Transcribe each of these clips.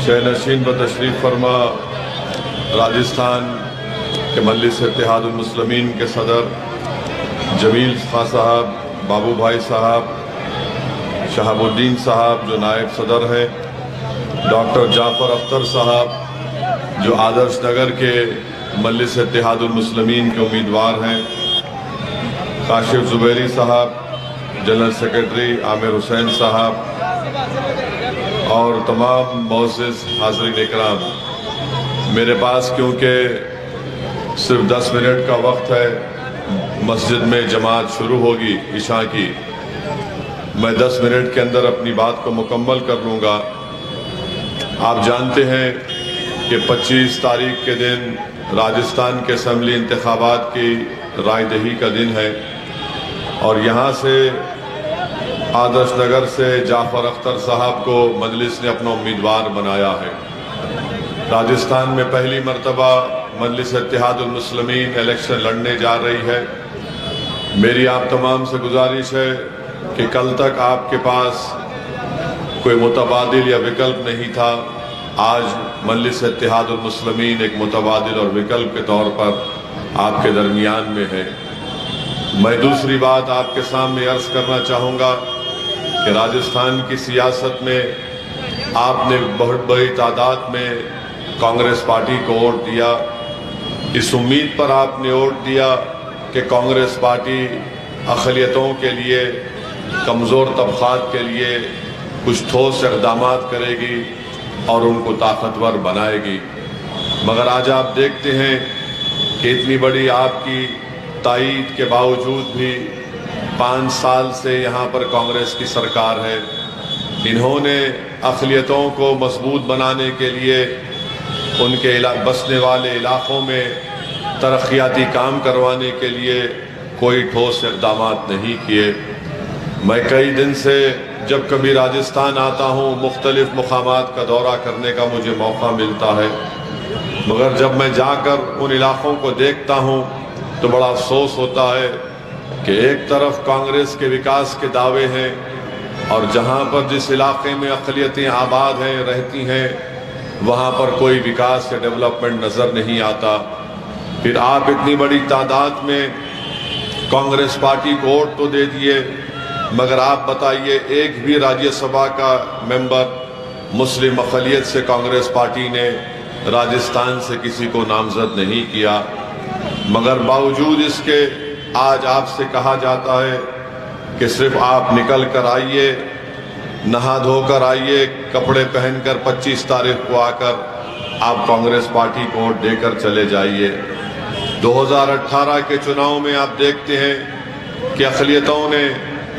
शहनशीन बतशरीफ़ फरमा राजस्थान के मजलिस इत्तेहादुल मुस्लिमीन के सदर जमील खां साहब, बाबू भाई साहब, शहाबुद्दीन साहब जो नायब सदर हैं, डॉक्टर जाफ़र अख्तर साहब जो आदर्श नगर के मजलिस इत्तेहादुल मुस्लिमीन के उम्मीदवार हैं, काशिफ ज़ुबैरी साहब, जनरल सेक्रेटरी आमिर हुसैन साहब और तमाम मोअज़्ज़िज़ हाज़रीन इकराम, मेरे पास क्योंकि सिर्फ 10 मिनट का वक्त है, मस्जिद में जमात शुरू होगी इशा की, मैं 10 मिनट के अंदर अपनी बात को मुकम्मल कर लूँगा। आप जानते हैं कि 25 तारीख के दिन राजस्थान के असम्बली इंतखाबात की रायदही का दिन है और यहाँ से आदर्श नगर से जाफ़र अख्तर साहब को मजलिस ने अपना उम्मीदवार बनाया है। राजस्थान में पहली मरतबा मजलिस इत्तेहादुल मुस्लिमीन इलेक्शन लड़ने जा रही है। मेरी आप तमाम से गुजारिश है कि कल तक आपके पास कोई मुतबादिल या विकल्प नहीं था, आज मजलिस इत्तेहादुल मुस्लिमीन एक मुतबादिल और विकल्प के तौर पर आपके दरमियान में है। मैं दूसरी बात आपके सामने अर्ज करना चाहूँगा कि राजस्थान की सियासत में आपने बहुत बड़ी तादाद में कांग्रेस पार्टी को वोट दिया। इस उम्मीद पर आपने वोट दिया कि कांग्रेस पार्टी अक़लियतों के लिए, कमज़ोर तबक़ात के लिए कुछ ठोस इक़दामात करेगी और उनको ताकतवर बनाएगी। मगर आज आप देखते हैं कि इतनी बड़ी आपकी तायीद के बावजूद भी 5 साल से यहाँ पर कांग्रेस की सरकार है। इन्होंने अक़लियतों को मजबूत बनाने के लिए उनके बसने वाले इलाक़ों में तरक्याती काम करवाने के लिए कोई ठोस इक़दामात नहीं किए। मैं कई दिन से जब कभी राजस्थान आता हूँ, मुख्तलिफ़ मुक़ामात का दौरा करने का मुझे मौका मिलता है, मगर जब मैं जाकर उन इलाक़ों को देखता हूँ तो बड़ा अफसोस होता है कि एक तरफ कांग्रेस के विकास के दावे हैं और जहाँ पर जिस इलाके में अक़लियतें आबाद हैं, रहती हैं, वहाँ पर कोई विकास या डेवलपमेंट नज़र नहीं आता। फिर आप इतनी बड़ी तादाद में कांग्रेस पार्टी को वोट तो दे दिए, मगर आप बताइए एक भी राज्यसभा का मेंबर मुस्लिम अक़लियत से कांग्रेस पार्टी ने राजस्थान से किसी को नामज़द नहीं किया। मगर बावजूद इसके आज आपसे कहा जाता है कि सिर्फ आप निकल कर आइए, नहा धोकर आइए, कपड़े पहनकर 25 तारीख को आकर आप कांग्रेस पार्टी को वोट देकर चले जाइए। 2018 के चुनाव में आप देखते हैं कि अक़लियतों ने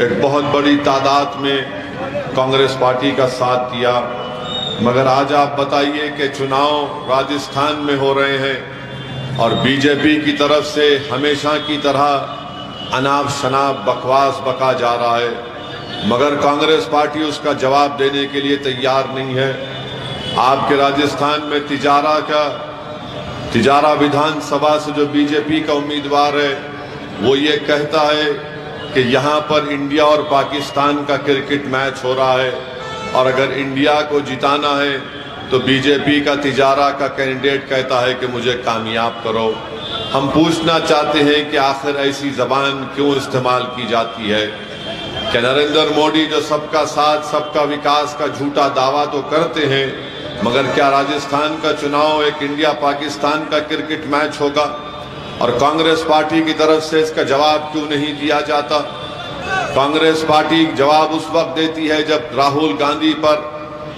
एक बहुत बड़ी तादाद में कांग्रेस पार्टी का साथ दिया, मगर आज आप बताइए कि चुनाव राजस्थान में हो रहे हैं और बीजेपी की तरफ से हमेशा की तरह अनाप शनाप बकवास बका जा रहा है, मगर कांग्रेस पार्टी उसका जवाब देने के लिए तैयार नहीं है। आपके राजस्थान में तिजारा विधानसभा से जो बीजेपी का उम्मीदवार है वो ये कहता है कि यहाँ पर इंडिया और पाकिस्तान का क्रिकेट मैच हो रहा है और अगर इंडिया को जिताना है तो बीजेपी का तिजारा का कैंडिडेट कहता है कि मुझे कामयाब करो। हम पूछना चाहते हैं कि आखिर ऐसी ज़बान क्यों इस्तेमाल की जाती है कि नरेंद्र मोदी जो सबका साथ सबका विकास का झूठा दावा तो करते हैं, मगर क्या राजस्थान का चुनाव एक इंडिया पाकिस्तान का क्रिकेट मैच होगा? और कांग्रेस पार्टी की तरफ से इसका जवाब क्यों नहीं दिया जाता? कांग्रेस पार्टी जवाब उस वक्त देती है जब राहुल गांधी पर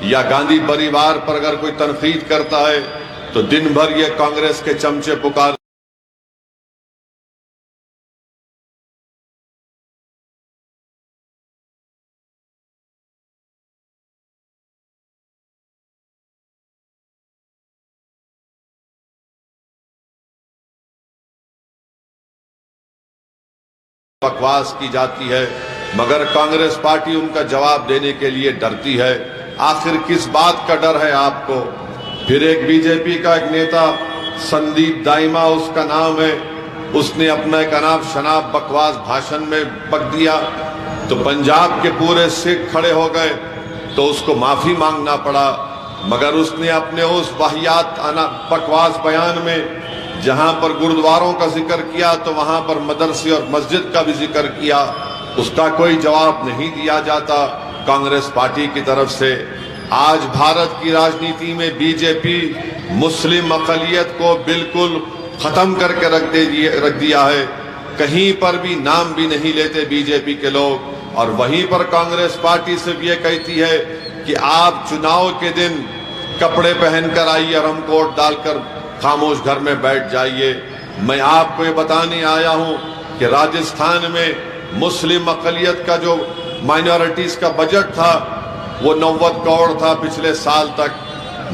या गांधी परिवार पर अगर कोई तनकीद करता है तो दिन भर ये कांग्रेस के चमचे पुकार बकवास की जाती है, मगर कांग्रेस पार्टी उनका जवाब देने के लिए डरती है। आखिर किस बात का डर है आपको? फिर एक बीजेपी का एक नेता संदीप दाइमा उसका नाम है, उसने अपना एक अनाप शनाप बकवास भाषण में बक दिया तो पंजाब के पूरे सिख खड़े हो गए तो उसको माफी मांगना पड़ा। मगर उसने अपने उस वाहियात बकवास बयान में जहां पर गुरुद्वारों का जिक्र किया तो वहां पर मदरसे और मस्जिद का भी जिक्र किया, उसका कोई जवाब नहीं दिया जाता कांग्रेस पार्टी की तरफ से। आज भारत की राजनीति में बीजेपी मुस्लिम अक़लियत को बिल्कुल खत्म करके रख दिया है। कहीं पर भी नाम भी नहीं लेते बीजेपी के लोग, और वहीं पर कांग्रेस पार्टी सिर्फ ये कहती है कि आप चुनाव के दिन कपड़े पहनकर आइए और हम वोट डालकर खामोश घर में बैठ जाइए। मैं आपको ये बताने आया हूं कि राजस्थान में मुस्लिम अक़लियत का जो माइनॉरिटीज का बजट था वो 90 करोड़ था पिछले साल तक।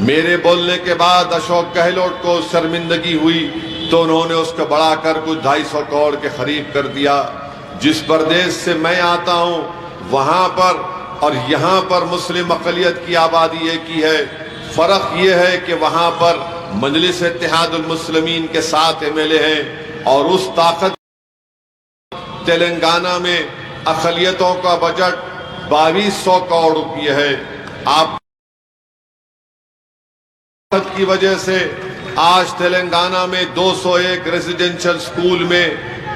मेरे बोलने के बाद अशोक गहलोत को शर्मिंदगी हुई तो उन्होंने उसको बढ़ाकर कुछ 250 करोड़ के करीब कर दिया। जिस प्रदेश से मैं आता हूं वहां पर और यहाँ पर मुस्लिम अक़लियत की आबादी एक ही है। फर्क ये है कि वहां पर मजलिस इत्तेहादुल मुस्लिमीन के 7 MLA हैं और उस ताकत तेलंगाना में अक़लियतों का बजट 2200 करोड़ रुपये है। आप की वजह से आज तेलंगाना में 201 रेजिडेंशियल स्कूल में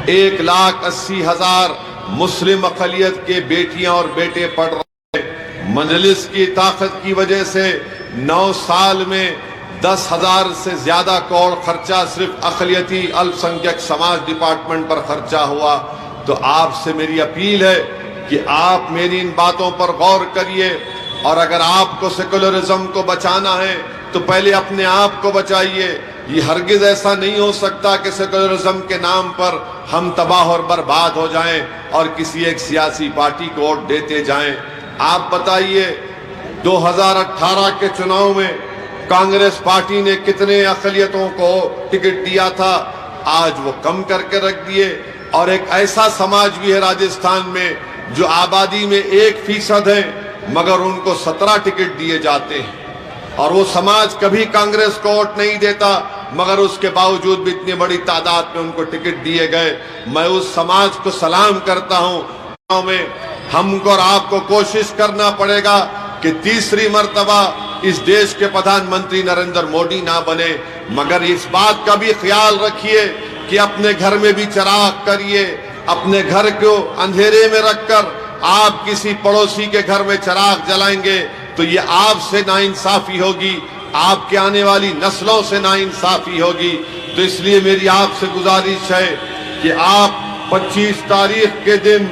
1,80,000 मुस्लिम अक़लियत के बेटियां और बेटे पढ़ रहे हैं। मजलिस की ताकत की वजह से 9 साल में 10,000 से ज्यादा करोड़ खर्चा सिर्फ अक़लियती अल्पसंख्यक समाज डिपार्टमेंट पर खर्चा हुआ। तो आपसे मेरी अपील है कि आप मेरी इन बातों पर गौर करिए, और अगर आपको सेकुलरिज्म को बचाना है तो पहले अपने आप को बचाइए। ये हरगिज ऐसा नहीं हो सकता कि सेकुलरिज्म के नाम पर हम तबाह और बर्बाद हो जाएं और किसी एक सियासी पार्टी को वोट देते जाएं। आप बताइए 2018 के चुनाव में कांग्रेस पार्टी ने कितने अक़लियतों को टिकट दिया था, आज वो कम करके रख दिए। और एक ऐसा समाज भी है राजस्थान में जो आबादी में 1% है मगर उनको 17 टिकट दिए जाते हैं, और वो समाज कभी कांग्रेस को वोट नहीं देता मगर उसके बावजूद भी इतनी बड़ी तादाद में उनको टिकट दिए गए। मैं उस समाज को सलाम करता हूं। में हमको और आपको कोशिश करना पड़ेगा कि तीसरी मर्तबा इस देश के प्रधानमंत्री नरेंद्र मोदी ना बने, मगर इस बात का भी ख्याल रखिए कि अपने घर में भी चिराग करिए। अपने घर को अंधेरे में रखकर आप किसी पड़ोसी के घर में चिराग जलाएंगे तो ये आपसे नाइंसाफी होगी, आपके आने वाली नस्लों से नाइंसाफी होगी। तो इसलिए मेरी आपसे गुजारिश है कि आप 25 तारीख के दिन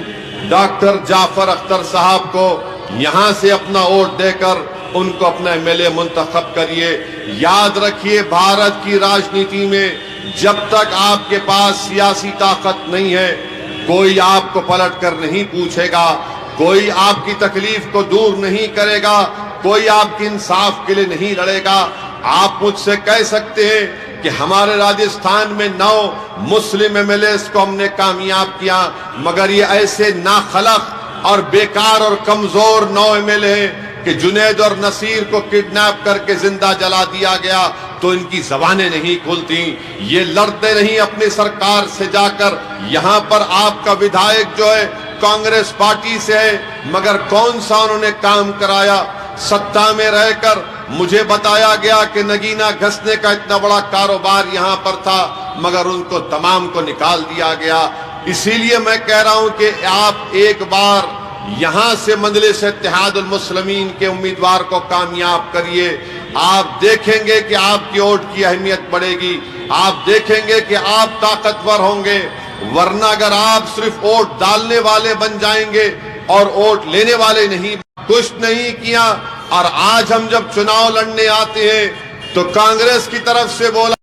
डॉक्टर जाफर अख्तर साहब को यहां से अपना वोट देकर उनको अपना MLA मुंतखब करिए। याद रखिए, भारत की राजनीति में जब तक आपके पास सियासी ताकत नहीं है कोई आपको पलट कर नहीं पूछेगा, कोई आपकी तकलीफ को दूर नहीं करेगा, कोई आपके इंसाफ के लिए नहीं लड़ेगा। आप मुझसे कह सकते हैं कि हमारे राजस्थान में 9 मुस्लिम MLAs को हमने कामयाब किया, मगर ये ऐसे नाखलक और बेकार और कमजोर 9 MLA हैं कि जुनैद और नसीर को किडनैप करके जिंदा जला दिया गया तो इनकी जबानें नहीं खुलती। ये लड़ते नहीं अपनी सरकार से जाकर। यहाँ पर आपका विधायक जो है कांग्रेस पार्टी से है, मगर कौन सा उन्होंने काम कराया? सत्ता में रहकर मुझे बताया गया कि नगीना घसने का इतना बड़ा कारोबार यहाँ पर था, मगर उनको तमाम को निकाल दिया गया। इसीलिए मैं कह रहा हूं कि आप एक बार यहां से मजलिस इत्तेहादुल मुस्लिमीन के उम्मीदवार को कामयाब करिए। आप देखेंगे कि आपकी वोट की अहमियत बढ़ेगी, आप देखेंगे कि आप ताकतवर होंगे। वरना अगर आप सिर्फ वोट डालने वाले बन जाएंगे और वोट लेने वाले नहीं, कुछ नहीं किया, और आज हम जब चुनाव लड़ने आते हैं तो कांग्रेस की तरफ से बोला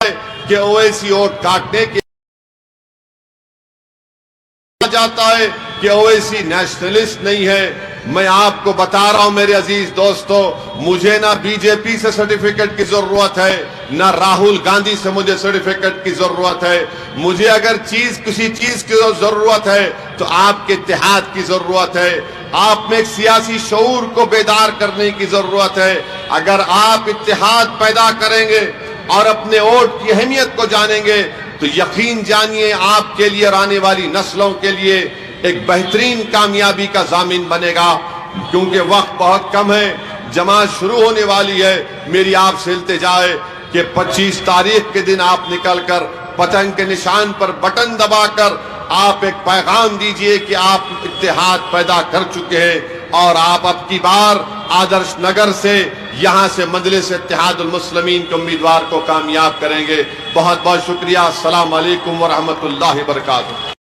है कि ओवैसी वोट काटने के जाता है कि ओवैसी नेशनलिस्ट नहीं है। मैं आपको बता रहा हूं मेरे अजीज दोस्तों, मुझे ना बीजेपी से सर्टिफिकेट की जरूरत है, ना राहुल गांधी से मुझे सर्टिफिकेट की जरूरत है। मुझे अगर किसी चीज की जरूरत है तो आपके इत्तेहाद की जरूरत है। आप में एक सियासी शऊर को बेदार करने की जरूरत है। अगर आप इत्तेहाद पैदा करेंगे और अपने वोट की अहमियत को जानेंगे तो यकीन जानिए आपके लिए और आने वाली नस्लों के लिए एक बेहतरीन कामयाबी का जामिन बनेगा। क्योंकि वक्त बहुत कम है, जमात शुरू होने वाली है। मेरी आपसे इल्तिजा है कि 25 तारीख के दिन आप निकलकर पतंग के निशान पर बटन दबाकर आप एक पैगाम दीजिए कि आप इत्तेहाद पैदा कर चुके हैं और आप अब की बार आदर्श नगर से यहां से मजलिस इत्तेहादुल मुस्लिमीन के उम्मीदवार को कामयाब करेंगे। बहुत बहुत शुक्रिया। अस्सलाम वालेकुम व रहमतुल्लाहि व बरकातुहू।